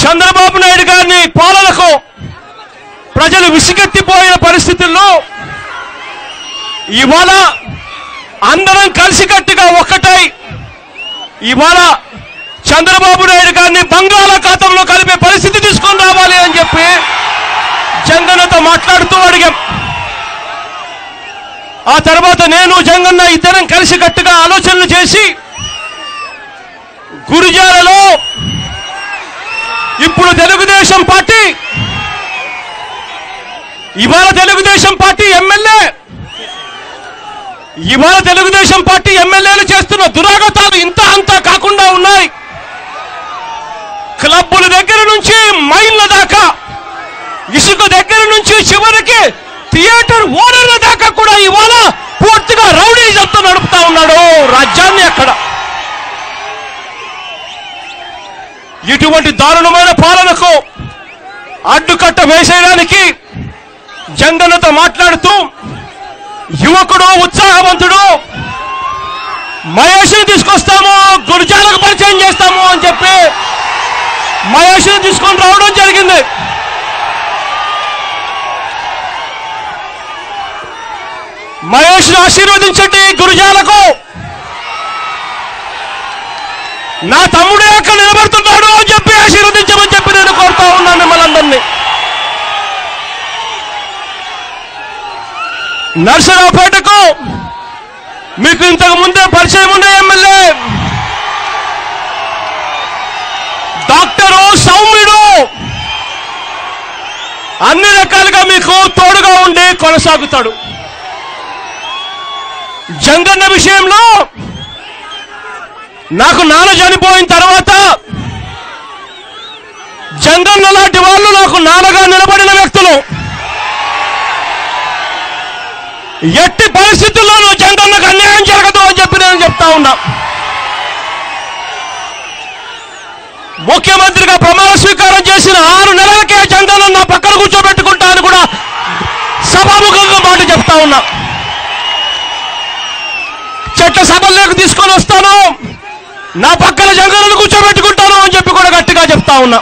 చంద్రబాబు నాయుడు గారిని పాలనకు ప్రజలు విసిగెత్తిపోయిన పరిస్థితుల్లో ఇవాళ అందరం కలిసికట్టుగా ఒక్కటై ఇవాళ చంద్రబాబు నాయుడు గారిని బంగాళాఖాతంలో కలిపే పరిస్థితి తీసుకొని రావాలి అని చెప్పి జంగన్నతో మాట్లాడుతూ అడిగాం. ఆ తర్వాత నేను జంగన్న ఇద్దరం కలిసికట్టుగా ఆలోచనలు చేసి గురిజాలలో ఇప్పుడు తెలుగుదేశం పార్టీ ఇవాళ తెలుగుదేశం పార్టీ ఎమ్మెల్యేలు చేస్తున్న దురాగతాలు ఇంత అంతా కాకుండా ఉన్నాయి. క్లబ్బుల దగ్గర నుంచి మైళ్ళ దాకా, ఇసుక దగ్గర నుంచి చివరికి థియేటర్ ఓనర్ల దాకా కూడా ఇవాళ పూర్తిగా రౌడీజంతో నడుపుతా ఉన్నాడు రాజ్యాన్ని. అక్కడ ఇటువంటి దారుణమైన పాలనకు అడ్డుకట్ట వేసేయడానికి జంగన్నతో మాట్లాడుతూ యువకుడు ఉత్సాహవంతుడు మహేష్ని తీసుకొస్తాము, గురిజాలకు పరిచయం చేస్తాము అని చెప్పి మహేష్ని తీసుకొని రావడం జరిగింది. మహేష్ని ఆశీర్వదించండి. గురిజాలకు నా తమ్ముడే అక్కడ నిలబడుతున్నాడు అని చెప్పి ఆశీర్వదించమని చెప్పి నేను కోరుతా ఉన్నాను మిమ్మల్ని అందరినీ. నర్సరావుపేటకు మీకు ఇంతకు ముందే పరిచయం ఉండే ఎమ్మెల్యే డాక్టరు సౌమ్యుడు అన్ని రకాలుగా మీకు తోడుగా ఉండి కొనసాగుతాడు. జంగన్న విషయంలో నాకు నాన్న చనిపోయిన తర్వాత జంగన్న లాంటి వాళ్ళు నాకు నాన్నగా నిలబడిన వ్యక్తులు. ఎట్టి పరిస్థితుల్లోనూ జంగన్నకు అన్యాయం జరగదు అని చెప్పి నేను చెప్తా ఉన్నా. ముఖ్యమంత్రిగా ప్రమాణ స్వీకారం చేసిన 6 నెలలకే జంగన్న నా పక్కన కూర్చోబెట్టుకుంటా అని కూడా సభాముఖంగా మాట చెప్తా ఉన్నా. చట్ట సభల్లోకి తీసుకొని వస్తాను, నా పక్కన జంగన్నను కూర్చోబెట్టుకుంటాను అని చెప్పి కూడా గట్టిగా చెప్తా ఉన్నా.